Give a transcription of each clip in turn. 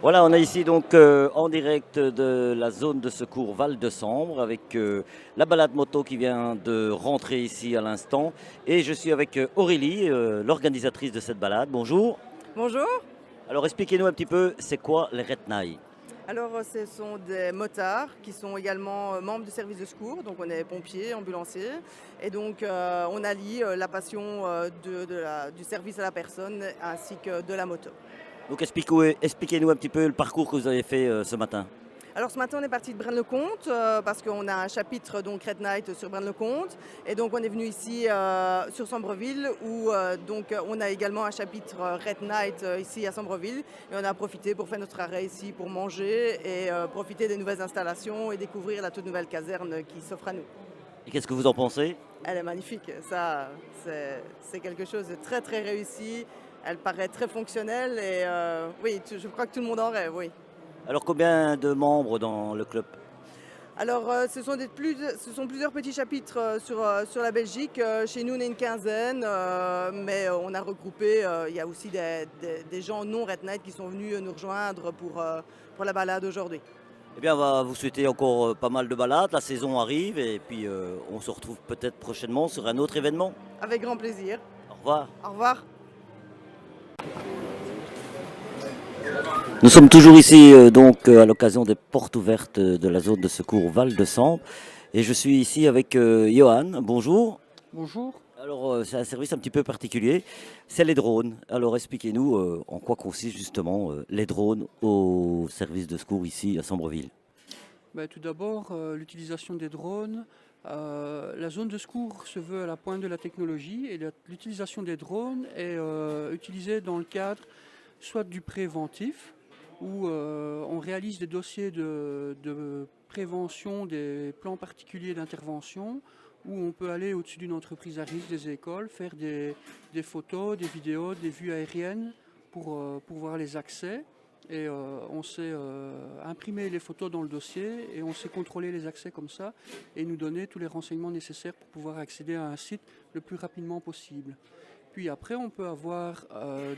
Voilà, on est ici donc en direct de la zone de secours Val de Sambre avec la balade moto qui vient de rentrer ici à l'instant. Et je suis avec Aurélie, l'organisatrice de cette balade. Bonjour. Bonjour. Alors expliquez-nous un petit peu, c'est quoi les Retnaï? Alors, ce sont des motards qui sont également membres du service de secours. Donc, on est pompiers, ambulanciers. Et donc, on allie la passion du service à la personne ainsi que de la moto. Donc expliquez-nous un petit peu le parcours que vous avez fait ce matin. Alors, ce matin, on est parti de Braine-le-Comte parce qu'on a un chapitre donc Red Night sur Braine-le-Comte. Et donc, on est venu ici sur Sambreville où on a également un chapitre Red Night ici à Sambreville. Et on a profité pour faire notre arrêt ici pour manger et profiter des nouvelles installations et découvrir la toute nouvelle caserne qui s'offre à nous. Et qu'est-ce que vous en pensez? Elle est magnifique, ça c'est quelque chose de très très réussi. Elle paraît très fonctionnelle et oui, je crois que tout le monde en rêve, oui. Alors combien de membres dans le club? Alors, ce sont plusieurs petits chapitres sur la Belgique. Chez nous, on est une quinzaine, mais on a regroupé. Il y a aussi des gens non Red Night qui sont venus nous rejoindre pour la balade aujourd'hui. Eh bien, on va vous souhaiter encore pas mal de balades. La saison arrive et puis on se retrouve peut-être prochainement sur un autre événement. Avec grand plaisir. Au revoir. Au revoir. Nous sommes toujours ici à l'occasion des portes ouvertes de la zone de secours Val de Sambre et je suis ici avec Johan. Bonjour. Bonjour. Alors c'est un service un petit peu particulier, c'est les drones. Alors expliquez-nous en quoi consistent justement les drones au service de secours ici à Sambreville. Tout d'abord, l'utilisation des drones. La zone de secours se veut à la pointe de la technologie et l'utilisation des drones est utilisée dans le cadre soit du préventif, où on réalise des dossiers de prévention, des plans particuliers d'intervention, où on peut aller au-dessus d'une entreprise à risque, des écoles, faire des photos, des vidéos, des vues aériennes pour voir les accès. Et on sait imprimer les photos dans le dossier et on sait contrôler les accès comme ça et nous donner tous les renseignements nécessaires pour pouvoir accéder à un site le plus rapidement possible. Puis après, on peut avoir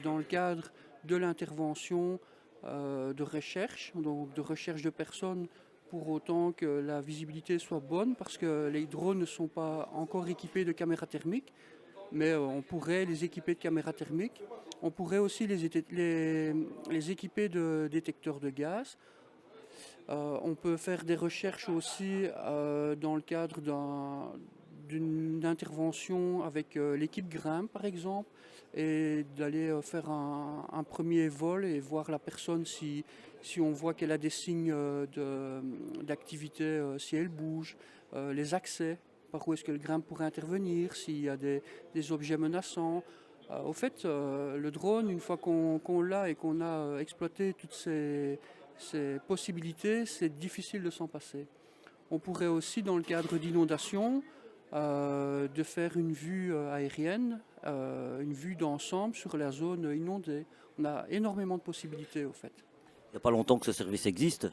dans le cadre de l'intervention de recherche, donc de recherche de personnes pour autant que la visibilité soit bonne parce que les drones ne sont pas encore équipés de caméras thermiques, mais on pourrait les équiper de caméras thermiques. On pourrait aussi les équiper de détecteurs de gaz. On peut faire des recherches aussi dans le cadre d'une intervention avec l'équipe Grimpe par exemple et d'aller faire un premier vol et voir la personne si on voit qu'elle a des signes d'activité, si elle bouge, les accès, par où est-ce que le Grimpe pourrait intervenir, s'il y a des objets menaçants. Au fait, le drone, une fois qu'on l'a et qu'on a exploité toutes ces possibilités, c'est difficile de s'en passer. On pourrait aussi, dans le cadre d'inondations, de faire une vue aérienne, une vue d'ensemble sur la zone inondée. On a énormément de possibilités au fait. Il n'y a pas longtemps que ce service existe.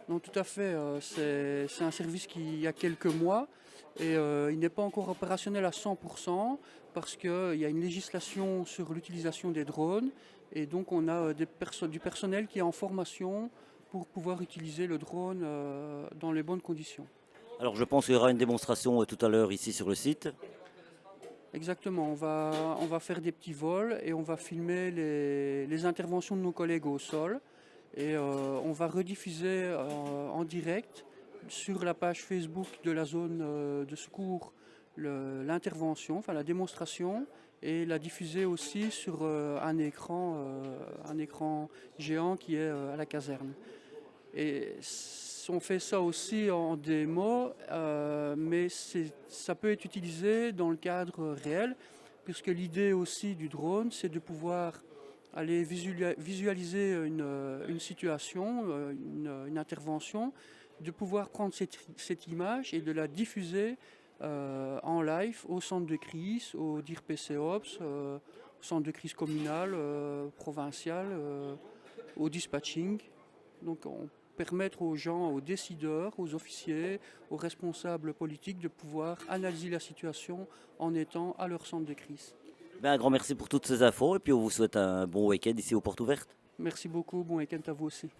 Non, tout à fait. C'est un service qui a quelques mois et il n'est pas encore opérationnel à 100% parce qu'il y a une législation sur l'utilisation des drones et donc on a du personnel qui est en formation pour pouvoir utiliser le drone dans les bonnes conditions. Alors je pense qu'il y aura une démonstration tout à l'heure ici sur le site. Exactement, on va faire des petits vols et on va filmer les interventions de nos collègues au sol et on va rediffuser en direct sur la page Facebook de la zone de secours l'intervention, enfin la démonstration et la diffuser aussi sur un écran géant qui est à la caserne. Et on fait ça aussi en démo, mais ça peut être utilisé dans le cadre réel, puisque l'idée aussi du drone, c'est de pouvoir aller visualiser une situation, une intervention, de pouvoir prendre cette image et de la diffuser en live au centre de crise, au DIRPCOPS, au centre de crise communal, provincial, au dispatching. Donc on permettre aux gens, aux décideurs, aux officiers, aux responsables politiques de pouvoir analyser la situation en étant à leur centre de crise. Un grand merci pour toutes ces infos et puis on vous souhaite un bon week-end ici aux portes ouvertes. Merci beaucoup, bon week-end à vous aussi.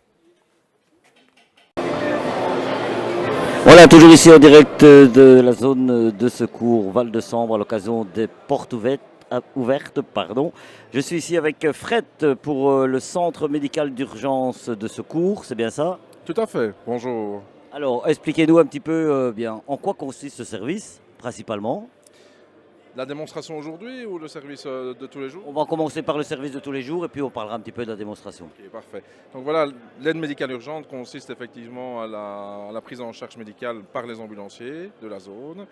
Voilà, toujours ici en direct de la zone de secours Val-de-Sambre à l'occasion des portes ouvertes. Je suis ici avec Fred pour le centre médical d'urgence de secours, c'est bien ça? Tout à fait, bonjour. Alors, expliquez-nous un petit peu bien en quoi consiste ce service, principalement. La démonstration aujourd'hui ou le service de tous les jours? On va commencer par le service de tous les jours et puis on parlera un petit peu de la démonstration. Ok, parfait. Donc voilà, l'aide médicale urgente consiste effectivement à la prise en charge médicale par les ambulanciers de la zone.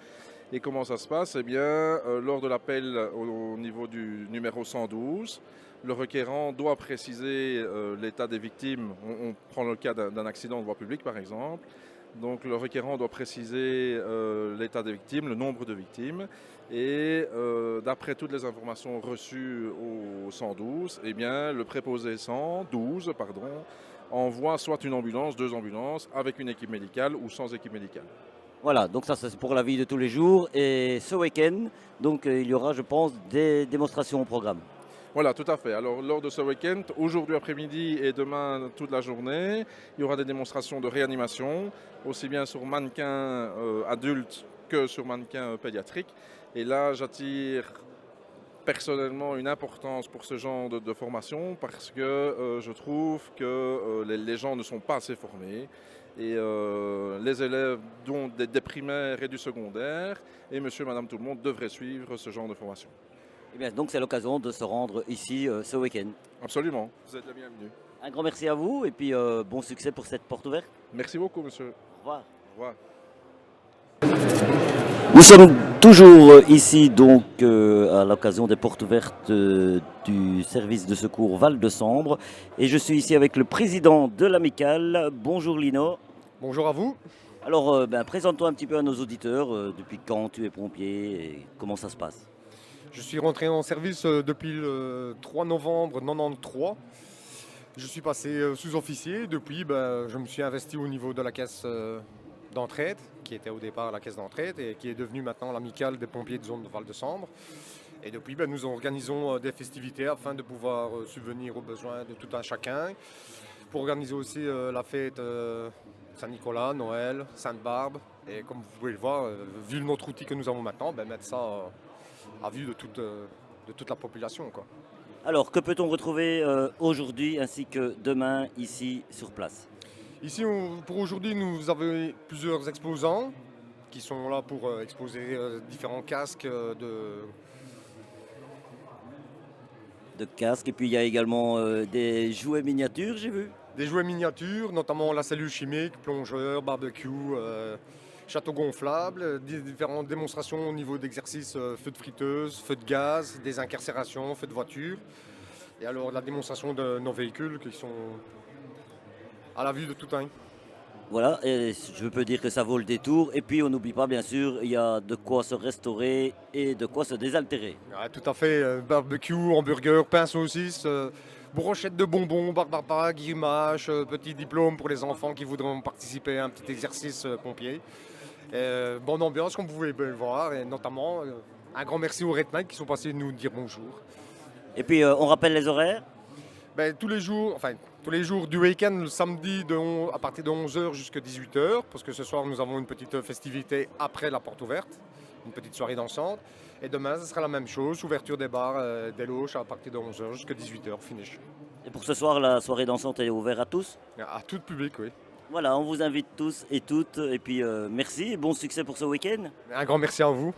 Et comment ça se passe? Eh bien, lors de l'appel au niveau du numéro 112, le requérant doit préciser l'état des victimes. On prend le cas d'un accident de voie publique par exemple. Donc le requérant doit préciser l'état des victimes, le nombre de victimes. Et d'après toutes les informations reçues au 112, eh bien, le préposé 112 envoie soit une ambulance, 2 ambulances, avec une équipe médicale ou sans équipe médicale. Voilà, donc ça c'est pour la vie de tous les jours. Et ce week-end, donc il y aura, je pense, des démonstrations au programme. Voilà, tout à fait. Alors, lors de ce week-end, aujourd'hui après-midi et demain toute la journée, il y aura des démonstrations de réanimation, aussi bien sur mannequins adultes que sur mannequins pédiatriques. Et là, j'attire personnellement une importance pour ce genre de formation parce que je trouve que les gens ne sont pas assez formés. Et les élèves dont des primaires et du secondaire, et monsieur et madame tout le monde devraient suivre ce genre de formation. Eh bien, donc c'est l'occasion de se rendre ici ce week-end. Absolument, vous êtes les bienvenus. Un grand merci à vous et puis bon succès pour cette porte ouverte. Merci beaucoup, monsieur. Au revoir. Au revoir. Nous sommes toujours ici donc à l'occasion des portes ouvertes du service de secours Val-de-Sambre et je suis ici avec le président de l'amicale. Bonjour Lino. Bonjour à vous. Alors présente-toi un petit peu à nos auditeurs depuis quand tu es pompier et comment ça se passe. Je suis rentré en service depuis le 3 novembre 1993. Je suis passé sous-officier. Depuis, je me suis investi au niveau de la caisse d'entraide, qui était au départ la caisse d'entraide et qui est devenue maintenant l'amicale des pompiers de zone de Val-de-Sambre. Et depuis, nous organisons des festivités afin de pouvoir subvenir aux besoins de tout un chacun. Pour organiser aussi la fête Saint-Nicolas, Noël, Sainte-Barbe. Et comme vous pouvez le voir, vu notre outil que nous avons maintenant, mettre ça à vue de toute la population, quoi. Alors, que peut-on retrouver aujourd'hui ainsi que demain ici sur place? Ici, pour aujourd'hui, nous avons plusieurs exposants qui sont là pour exposer différents casques de casques. Et puis, il y a également des jouets miniatures, j'ai vu. Des jouets miniatures, notamment la cellule chimique, plongeur, barbecue, château gonflable, différentes démonstrations au niveau d'exercices, feu de friteuse, feu de gaz, des incarcérations, feu de voiture. Et alors la démonstration de nos véhicules qui sont à la vue de tout un. Voilà, et je peux dire que ça vaut le détour. Et puis on n'oublie pas, bien sûr, il y a de quoi se restaurer et de quoi se désaltérer. Ouais, tout à fait, barbecue, hamburger, pain saucisse, brochette de bonbons, barbara, grimache, petit diplôme pour les enfants qui voudront participer à un petit exercice pompier. Bonne ambiance comme vous pouvez le voir et notamment un grand merci aux Red Knight qui sont passés nous dire bonjour. Et puis on rappelle les horaires? Tous les jours du week-end, le samedi à partir de 11h jusqu'à 18h, parce que ce soir nous avons une petite festivité après la porte ouverte, une petite soirée dansante. Et demain, ce sera la même chose, ouverture des bars, des loges à partir de 11h jusqu'à 18h, finish. Et pour ce soir, la soirée dansante est ouverte à tous? À tout public, oui. Voilà, on vous invite tous et toutes. Et puis merci et bon succès pour ce week-end. Un grand merci à vous.